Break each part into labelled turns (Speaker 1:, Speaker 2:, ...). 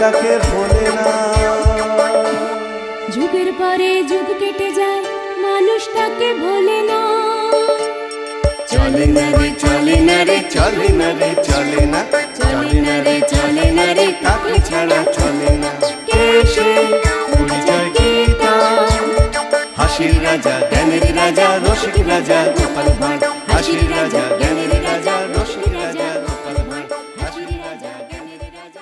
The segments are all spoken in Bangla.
Speaker 1: মানুষটাকে ভোলে না।
Speaker 2: যুগের পরে যুগ কেটে যায়, মানুষটাকে ভোলে না।
Speaker 1: চলে না রে চলে না রে চলে না রে চলে না, চলে না রে চলে না রে কাকে ছাড়া চলে না। কে সে পরিচয় কি তার? হাসির রাজা জ্ঞানের রাজা রসিক রাজা গোপাল ভাঁড়। হাসির রাজা জ্ঞানের রাজা রসিক রাজা গোপাল ভাঁড়। হাসির রাজা জ্ঞানের রাজা।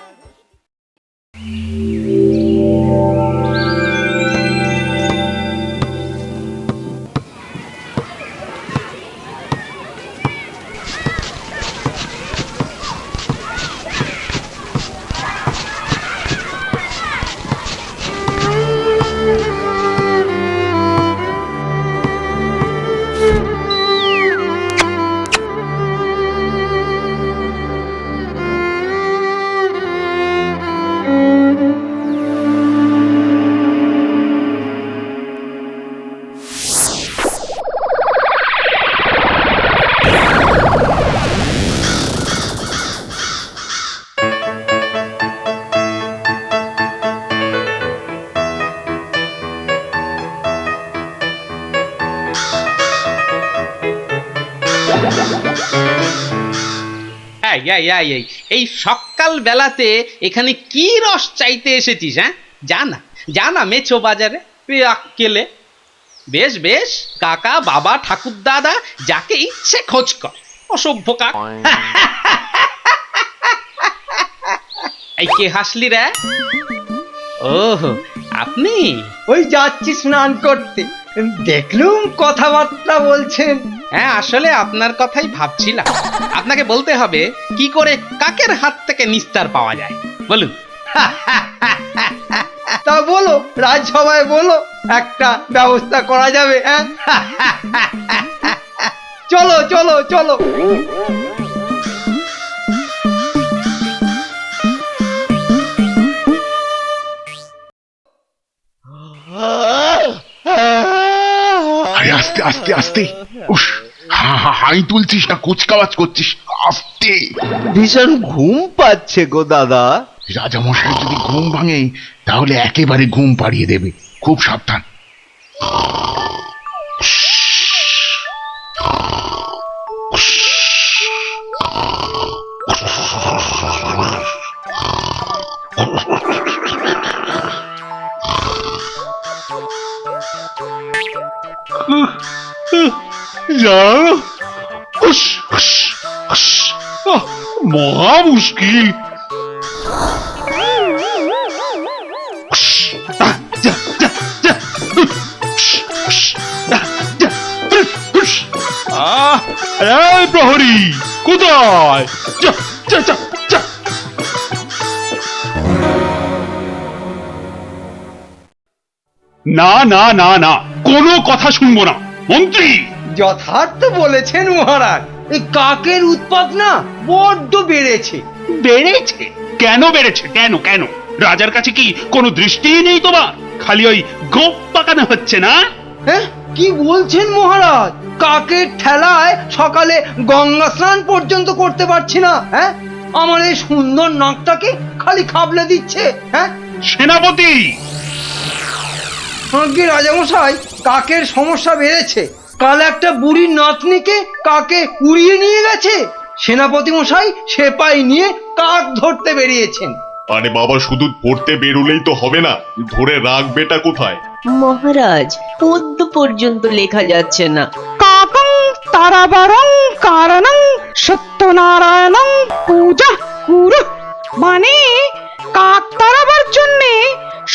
Speaker 3: এই সকাল বেলাতে এখানে কি রস চাইতে এসেছিস? হ্যাঁ, জানা জানা মেছো বাজারে আক্কেলে। বেশ বেশ, কাকা বাবা ঠাকুর দাদা যাকে ইচ্ছে খোঁজ কর, অসভ্য কাক। এই কে হাসলি রে? ওহ, আপনি?
Speaker 4: ওই যাচ্ছি স্নান করতে, দেখলুম কথাবার্তা বলছেন।
Speaker 3: হ্যাঁ, আসলে আপনার কথাই ভাবছিলাম। আপনাকে বলতে হবে কি করে কাকের হাত থেকে নিস্তার পাওয়া যায়, বলুন।
Speaker 4: তা বলো, রাজসভায় বলো, একটা ব্যবস্থা করা যাবে। হ্যাঁ, চলো চলো চলো।
Speaker 5: আরে আস্তে আস্তে আস্তে, উস, হাই তুলছিস না কুচকাওয়াজ করছিস, আস্তে।
Speaker 6: ভীষণ ঘুম পাচ্ছে গো দাদা।
Speaker 5: রাজামশাই যদি ঘুম ভাঙে তাহলে একেবারে ঘুম পাড়িয়ে দেবে, খুব সাবধান।
Speaker 7: মহা মুশকিল। প্রহরী কোথায়? না না না না, কোনো কথা শুনবো না মন্ত্রী।
Speaker 4: যথার্থ বলেছেন মহারাজ, এই কাকের উৎপাত না বড্ড বেড়েছে।
Speaker 7: বেড়েছে? কেন বেড়েছে? কেন কেন? রাজার কাছে কি কোনো দৃষ্টিই নেই তোমার? খালি ওই গোপ পাকানো হচ্ছে না?
Speaker 4: হ্যাঁ, কি বলছেন মহারাজ? কাকের ঠেলায় সকালে গঙ্গা স্নান পর্যন্ত করতে পারছি না। হ্যাঁ, আমার এই সুন্দর নাকটাকে খালি খাবলে দিচ্ছে। হ্যাঁ,
Speaker 7: সেনাপতি!
Speaker 4: আজ্ঞে রাজামশাই, কাকের সমস্যা বেড়েছে। কাল একটা বুড়ির নাতনিকে কাকে উড়িয়ে নিয়ে গেছে। সেনাপতি মশাই সেপাই নিয়ে কাক ধরতে বেরিয়েছেন।
Speaker 8: আরে বাবা, শুধু পড়তে বেরোলেই তো হবে না, ধরে রাখবেটা কোথায়?
Speaker 9: মহারাজ, পদ্য পর্যন্ত লেখা যাচ্ছে না।
Speaker 10: কাকং তারাবারং কারণং সত্যনারায়ণং পূজা কুরু, মানে কাক তাড়াবার জন্যে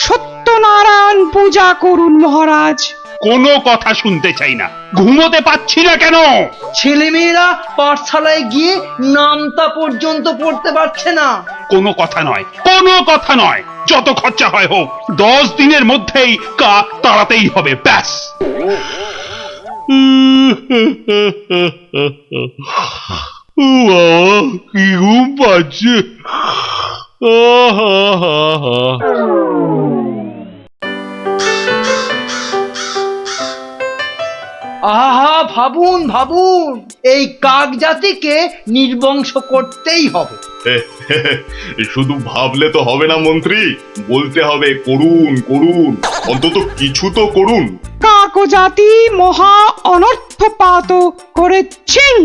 Speaker 10: সত্যনারায়ণ পূজা করুন মহারাজ।
Speaker 7: কোনো কথা শুনতে চাই না, ঘুমোতে পাচ্ছি না কেন?
Speaker 4: ছেলেমেয়েরা পাঠশালায় গিয়ে নামতা পর্যন্ত পড়তে পারছে না।
Speaker 7: কোনো কথা নয়, কোনো কথা নয়, যত খরচা হয় হোক, 10 দিনের মধ্যেই কাক তাড়াতেই হবে, ব্যাস। কি ঘুম পাচ্ছে।
Speaker 4: আহা, ভাবুন ভাবুন, এই কাক জাতিকে নির্বংশ করতেই হবে।
Speaker 8: শুধু ভাবলে তো হবে না মন্ত্রী, বলতে হবে করুন করুন, অন্তত কিছু তো করুন।
Speaker 10: কাকজাতি মহা অনর্থপাত করেছেন।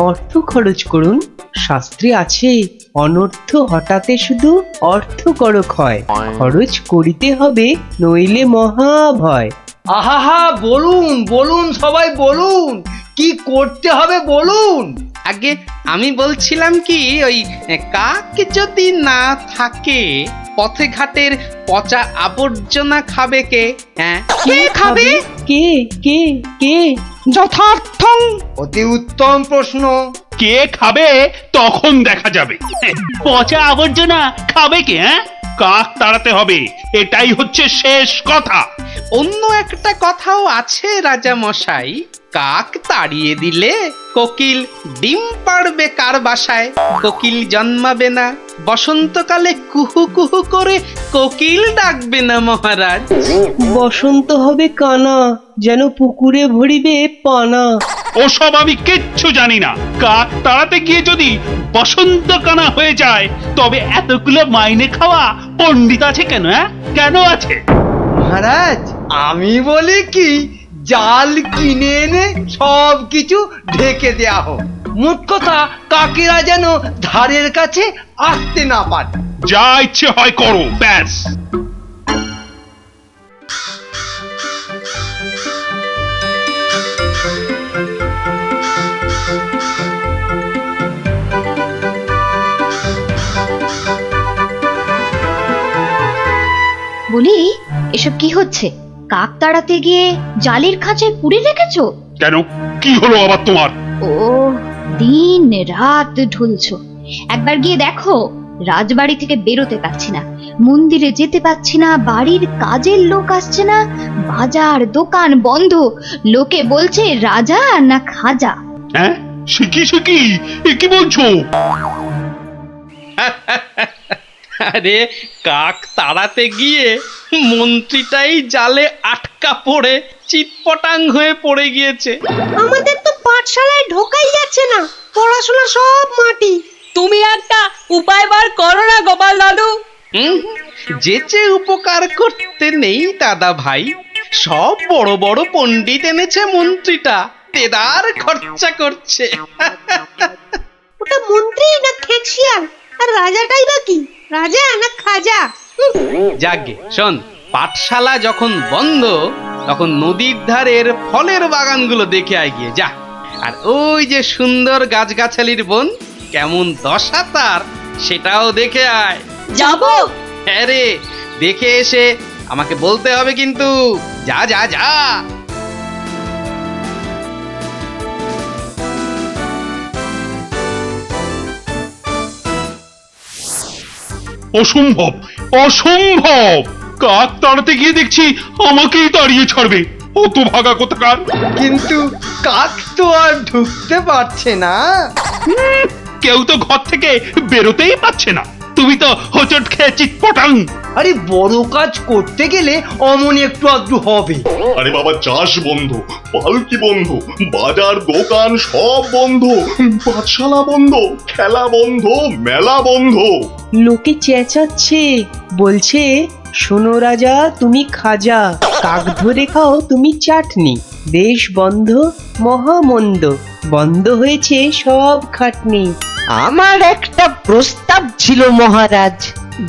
Speaker 9: অর্থ খরচ করুন, শাস্ত্রে আছে অনর্থ হঠাতে শুধু অর্থ করক হয়, খরচ করিতে হবে নইলে মহাভয়।
Speaker 4: আহা, বলুন বলুন, সবাই বলুন, কি করতে হবে বলুন।
Speaker 3: আগে আমি বলছিলাম কি, ওই কাক যদি না থাকে পথে ঘাটের পচা আবর্জনা খাবে কে? হ্যাঁ,
Speaker 10: কে খাবে?
Speaker 9: কে কে কে?
Speaker 10: যথার্থং।
Speaker 4: অতি উত্তম প্রশ্ন।
Speaker 7: কে খাবে তখন দেখা যাবে। পচা আবর্জনা খাবে কে? হ্যাঁ, কাক তাড়াতে হবে, এটাই হচ্ছে শেষ কথা।
Speaker 3: অন্য একটা কথাও আছে রাজা মশাই, কাক তাড়িয়ে দিলে কোকিল ডিম পাড়বে কার বাসায়? কোকিল জন্মাবে না, বসন্তকালে কুহু কুহু করে কোকিল ডাকবে না মহারাজ।
Speaker 9: বসন্ত হবে কানা, যেন পুকুরে ভরিবে পানা।
Speaker 7: ওসব আমি কিচ্ছু জানি না। কাক তাড়াতে গিয়ে যদি বসন্তকানা হয়ে যায়, তবে এতগুলো মাইনে খাওয়া পণ্ডিত আছে কেন? হ্যাঁ, কেন আছে?
Speaker 4: মহারাজ, আমি বলি কি, জাল কিনে এনে সব কিছু ঢেকে দেয়া হোক। মোট কথা, কাকেরা যেন ধারের কাছে আসতে না পারে।
Speaker 7: যা ইচ্ছে হয় করো, ব্যাস।
Speaker 2: বলি, এসব কি হচ্ছে? কাক তাড়াতে গিয়ে জালের খাঁচায় পুরে রেখেছো?
Speaker 7: কেন, কি হলো আবার তোমার?
Speaker 2: ও, দিন রাত ঢুলছো। একবার গিয়ে দেখো, রাজবাড়ি থেকে বেরোতে পারছি না, মন্দিরে যেতে পারছি না, বাড়ির কাজের লোক আসছে না, বাজার দোকান বন্ধ, লোকে বলছে রাজা না খাজা।
Speaker 7: হ্যাঁ, শিখি শিখি, এ কি বলছো?
Speaker 3: আরে, কাক তাড়াতে গিয়ে মন্ত্রীটাই জালে আটকা পড়ে চিটপটাং হয়ে পড়ে গিয়েছে।
Speaker 10: আমাদের তো পাঠশালায় ঢোকাই যাচ্ছে না, পড়াশোনা সব মাটি। তুমি একটা উপায় বার করো না গোপাল দাদু।
Speaker 3: যেচে উপকার করতে নেই দাদা ভাই, সব বড় বড় পণ্ডিত এনেছে মন্ত্রীটা, তেদার খরচা করছে।
Speaker 10: ওটা মন্ত্রী না খেকশিয়াল, আর রাজাটাই বা কি, রাজা না খাজা?
Speaker 3: যাগে শোন, পাঠশালা যখন বন্ধ তখন নদীর ধারের ফলের বাগানগুলো দেখে আয় গিয়ে যা। আর ওই যে সুন্দর গাছগাছালির বন, কেমন দশা তার, সেটাও দেখে আয়।
Speaker 10: যাবো।
Speaker 3: হ্যাঁ রে, দেখে এসে আমাকে বলতে হবে কিন্তু। যা যা যা।
Speaker 7: অসম্ভব, অসম্ভব! কাক তাড়াতে গিয়ে দেখছি আমাকেই তাড়িয়ে ছাড়বে, অত ভাগা কোথাকার।
Speaker 4: কিন্তু কাক তো আর ঢুকতে পারছে না।
Speaker 7: কেউ তো ঘর থেকে বেরোতেই পারছে না, তুমি তো হোঁচট খেয়ে চিৎপটাং।
Speaker 4: আরে, বড় কাজ করতে গেলে অমন একটু আধটু হবে।
Speaker 8: আরে বাবা, চাষ বন্ধ, পালকি বন্ধ, বাজার দোকান সব বন্ধ, পাঠশালা বন্ধ, খেলা বন্ধ, মেলা বন্ধ।
Speaker 9: লোকে চেঁচাচ্ছে, বলছে শোনো রাজা তুমি খাজা, কাক ধরে খাও তুমি চাটনি। দেশ বন্ধ, মহামন্দ, বন্ধ হয়েছে সব খাটনি।
Speaker 6: আমার একটা প্রস্তাব ছিল মহারাজ।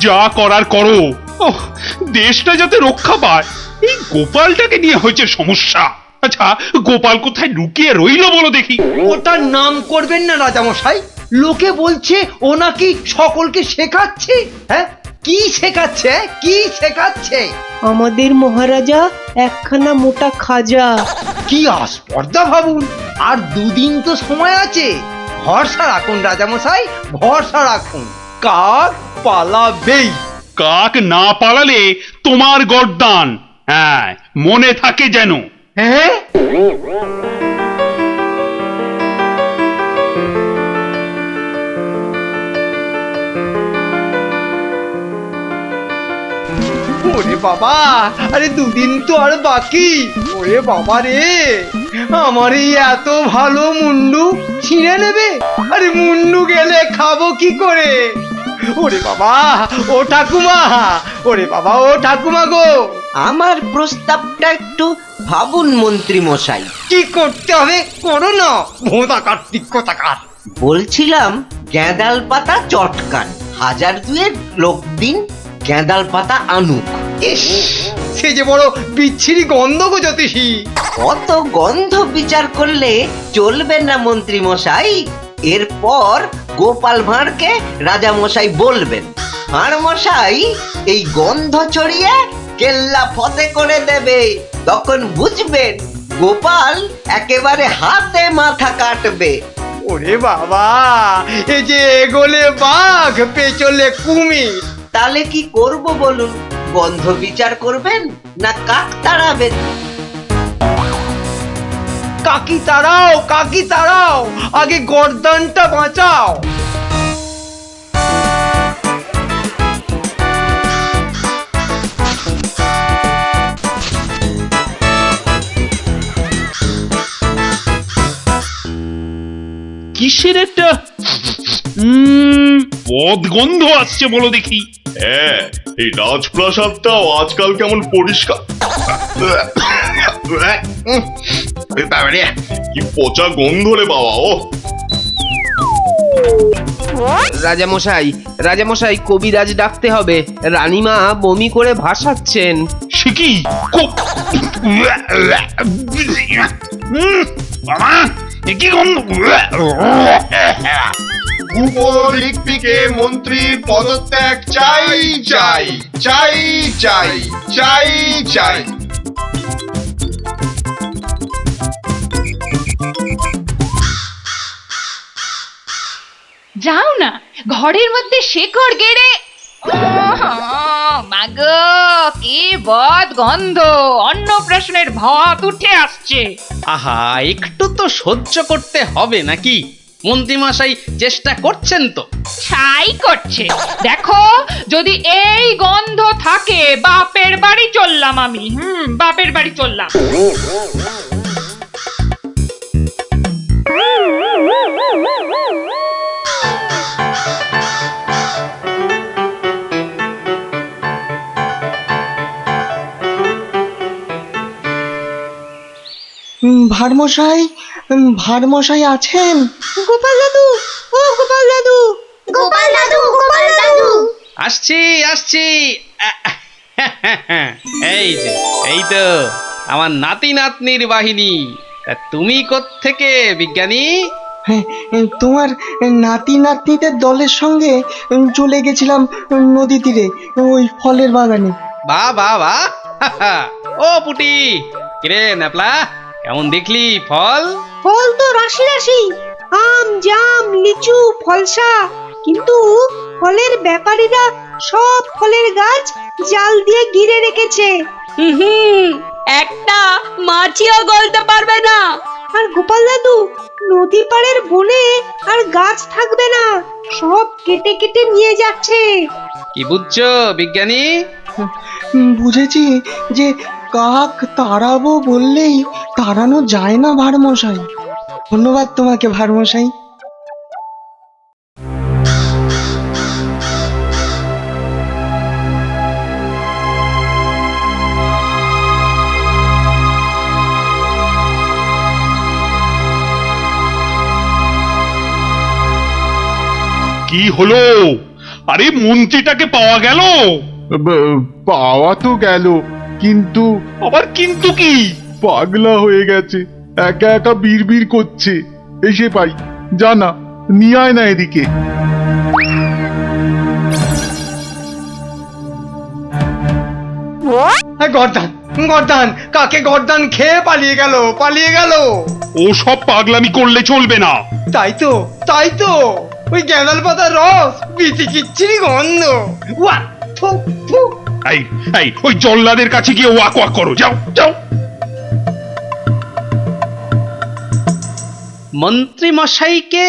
Speaker 7: যা করার করো। ওহ, দেশটা যাতে রক্ষা পায়, এই গোপালটাকে নিয়ে হয়েছে সমস্যা। আচ্ছা, গোপাল কোথায় লুকিয়ে রইলো বলো দেখি?
Speaker 4: ওটার নাম করবেন না রাজামশাই, লোকে বলছে ও নাকি সকলকে শেখাচ্ছে। হ্যাঁ, কি শেখাচ্ছে? কি শেখাচ্ছে?
Speaker 9: আমাদের মহারাজা একখানা মোটা খাজা।
Speaker 4: কি আস্পর্ধা ভাবুন। আর দুদিন তো সময় আছে, ভরসা রাখুন রাজামশাই, ভরসা রাখুন। কাক পালাবেই।
Speaker 7: কাক না পালালে তোমার গর্দান, হ্যাঁ, মনে থাকে যেন।
Speaker 4: হ্যাঁ, ওরে বাবা, আরে দুদিন তো আর বাকি। ওরে বাবা রে। আমার এই এত ভালো মুন্ডু ছিঁড়ে নেবে? আরে মুন্ডু গেলে খাবো কি করে? ওরে বাবা, ও ঠাকুমা, ওরে বাবা, ও ঠাকুমা গো,
Speaker 6: আমার প্রস্তাবটা একটু ভাবুন মন্ত্রী মশাই।
Speaker 4: কি করতে হবে করো না, ভোঁতা কার্তিক কোথাকার।
Speaker 6: বলছিলাম গ্যাঁদাল পাতা চটকান, 1000 লোক দিন গ্যাঁদাল পাতা আনুক।
Speaker 4: ইস, সে যে বড় বিচ্ছিরি গন্ধ গো জ্যোতিষী।
Speaker 6: অত গন্ধ বিচার করলে চলবে না মন্ত্রী মশাই। এরপর গোপাল ভাঁড়কে রাজা মশাই বলবেন, ভাঁড় মশাই এই গন্ধ ছড়িয়ে কেল্লা ফতে করে দেবে। তখন বুঝবেন গোপাল একেবারে হাতে মাথা কাটবে।
Speaker 4: ওরে বাবা, এ যে এগোলে বাঘ পেছলে কুমির।
Speaker 6: তাহলে কি করব বলুন? গন্ধ বিচার করবেন না কাক তাড়াবেন?
Speaker 4: কাকি তাড়াও, কাকি তাড়াও, আগে গর্দানটা বাঁচাও।
Speaker 7: কিসের একটা বদগন্ধ আসছে বলো দেখি।
Speaker 8: হ্যাঁ, এই রাজপ্রাসাদটাও আজকাল কেমন পরিষ্কার। কি পচা গন্ধ রে বাবা। ও
Speaker 9: রাজামশাই কবিরাজ ডাকতে হবে। রানীমা বমি করে ভাসাচ্ছেন।
Speaker 7: সে কি বাবা, এ কি গন্ধ?
Speaker 8: উপদিক থেকে মন্ত্রীর পদত্যাগ চাই চাই চাই চাই চাই চাই।
Speaker 2: যাও না, ঘরের মধ্যে শেকড় গেড়ে। মাগো, কি বদ গন্ধ! অন্নপ্রাশনের ভাত উঠে আসছে।
Speaker 3: আহা, একটু তো সহ্য করতে হবে নাকি? মন্ত্রীমশাই চেষ্টা করছেন তো।
Speaker 2: ছাই করছে। দেখো, যদি এই গন্ধ থাকে, বাপের বাড়ি চললাম আমি। বাপের বাড়ি চললাম।
Speaker 6: ভাড়মশাই আছেন?
Speaker 10: গোপাল দাদু, ও গোপাল দাদু, গোপাল দাদু, গোপাল দাদু।
Speaker 3: আসছি আসছি। এই যে, এই তো আমার নাতি নাতনির বাহিনী। তা তুমি কোত্থেকে বিজ্ঞানী?
Speaker 6: তোমার নাতি নাতনিদের দলের সঙ্গে চলে গেছিলাম নদী তীরে, ওই ফলের বাগানে।
Speaker 3: বাহ বাহ বাহ। ও পুটি, কিরে ন্যাপলা, কেমন দেখলি ফল?
Speaker 10: ফল তো রাশি রাশি, আম, জাম, লিচু, ফলসা। কিন্তু ফলের ব্যাপারীরা সব ফলের গাছ জাল দিয়ে ঘিরে রেখেছে। একটা মাছিও গলতে পারবে না। আর গোপাল দাদু, নদী পাড়ের বনে আর গাছ থাকবে না, সব কেটে কেটে নিয়ে যাচ্ছে।
Speaker 3: কি বুঝছো বিজ্ঞানী?
Speaker 6: বুঝেছি যে কাক তাড়াবো বললেই তাড়ানো যায় না ভাড়মশাই। ধন্যবাদ তোমাকে ভাড়মশাই।
Speaker 7: কি হলো? আরে মন্ত্রীটাকে পাওয়া গেল?
Speaker 5: পাওয়া তো গেল, কিন্তু
Speaker 7: আবার কিন্তু কি?
Speaker 5: পাগলা হয়ে গেছে, একা একা বিড়বিড় করছে। এসে পাই, জানা নিয়ে আয় না এদিকে।
Speaker 4: গর্দান, গর্দান, কাকে গর্দান খেয়ে পালিয়ে গেল, পালিয়ে গেল।
Speaker 7: ও সব পাগলামি করলে চলবে না।
Speaker 4: তাই তো, তাই তো, ওই গ্যাঁদাল পাতার রস, বিচিকিচ্ছিরি গন্ধ। ওয়া, থু, থু।
Speaker 7: এই এই ওই জল্লাদের কাছে গিয়ে ওয়াক ওয়াক করো, যাও যাও।
Speaker 3: মন্ত্রী মশাইকে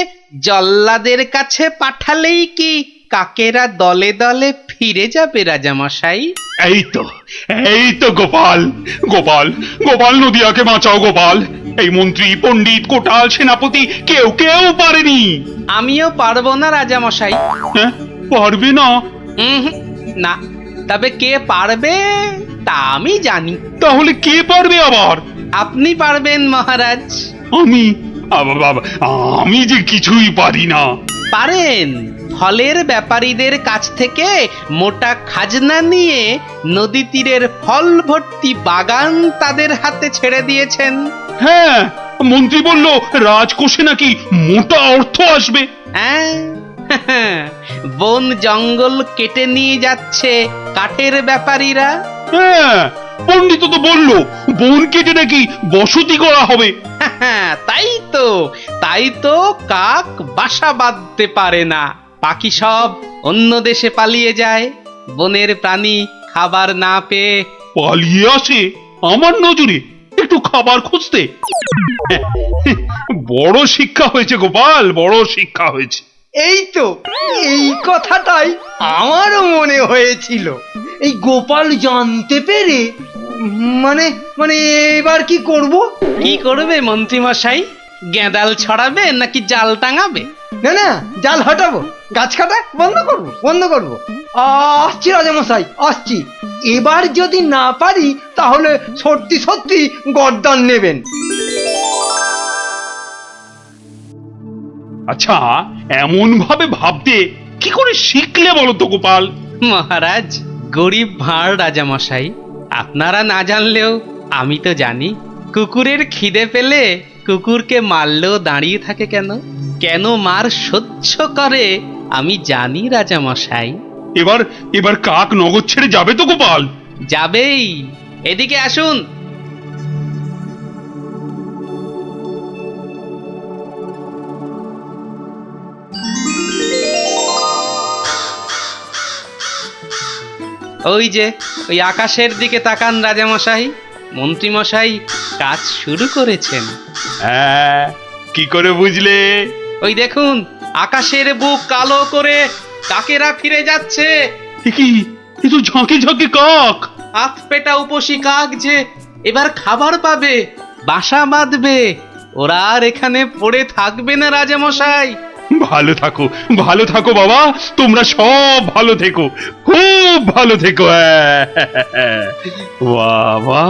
Speaker 3: জল্লাদের কাছে পাঠালেই কি কাকেরা দলে দলে ফিরে যাবে রাজা মশাই?
Speaker 7: এই তো গোপাল, গোপাল, গোপাল, নদিয়াকে বাঁচাও গোপাল। এই মন্ত্রী পণ্ডিত কোটাল সেনাপতি কেউ কেউ পারেনি।
Speaker 3: আমিও পারবো না রাজামশাই।
Speaker 7: হ্যাঁ, পারবে না?
Speaker 3: না, তবে কে পারবে তা আমি জানি।
Speaker 7: তাহলে কে পারবে আবার?
Speaker 3: আপনি পারবেন মহারাজ।
Speaker 7: আমি? আমি যে কিছুই পারি না।
Speaker 3: পারেন। ফলের ব্যাপারীদের কাছ থেকে মোটা খাজনা নিয়ে নদী তীরের ফল ভর্তি বাগান তাদের হাতে ছেড়ে দিয়েছেন।
Speaker 7: হ্যাঁ, মন্ত্রী বলল রাজকোষে নাকি মোটা অর্থ আসবে।
Speaker 3: হ্যাঁ, বন জঙ্গল কেটে নিয়ে যাচ্ছে কাঠের ব্যাপারীরা।
Speaker 7: হ্যাঁ, পণ্ডিত তো বলল বন কেটে নাকি বসতি করা হবে।
Speaker 3: তাই তো কাক বাসা বাঁধতে পারে না, পাখি সব অন্য দেশে পালিয়ে যায় বনের প্রাণী খাবার না পেয়ে।
Speaker 7: পালিয়ে আসে আমার নজরে একটু খাবার খুঁজতে। বড় শিক্ষা হয়েছে গোপাল, বড় শিক্ষা হয়েছে।
Speaker 4: এই তো, এই কথাটাই আমারও মনে হয়েছিল। এই গোপাল জানতে পেরে মানে মানে এবার কি করব?
Speaker 3: কি করবে মন্ত্রী মশাই? গেঁদাল ছড়াবে নাকি জাল টাঙাবে?
Speaker 4: না না, জাল হটাবো, গাছ কাটা বন্ধ করবো। আসছি রাজামশাই, আসছি। এবার যদি না পারি তাহলে সত্যি সত্যি গর্দান নেবেন।
Speaker 7: আচ্ছা, এমন ভাবে ভাবতে কি করে শিখলে বলো তো গোপাল?
Speaker 3: মহারাজ, গরিব ভাঁড় রাজামশাই, আপনারা না জানলেও আমি তো জানি। কুকুরের খিদে পেলে কুকুরকে মারলেও দাঁড়িয়ে থাকে কেন? কেন মার সহ্য করে আমি জানি রাজামশাই।
Speaker 7: এবার কাক নগর ছেড়ে যাবে তো গোপাল?
Speaker 3: যাবেই। এদিকে আসুন। ওই যে ওই আকাশের দিকে তাকান রাজামশাই, মন্ত্রীমশাই কাজ শুরু করেছেন।
Speaker 7: হ্যাঁ, কি করে বুঝলে?
Speaker 3: ওই দেখুন, আকাশের বুক কালো করে কাকেরা ফিরে যাচ্ছে।
Speaker 7: কি, এ তো ঝাঁকে ঝাঁকে কাক।
Speaker 3: হাত পেটা উপসী কাক যে এবার খাবার পাবে, বাসা বাঁধবে। ওরা আর এখানে পড়ে থাকবে না রাজামশাই।
Speaker 7: ভালো থাকো বাবা, তোমরা সব ভালো থেকো, খুব ভালো থেকো। বাবা।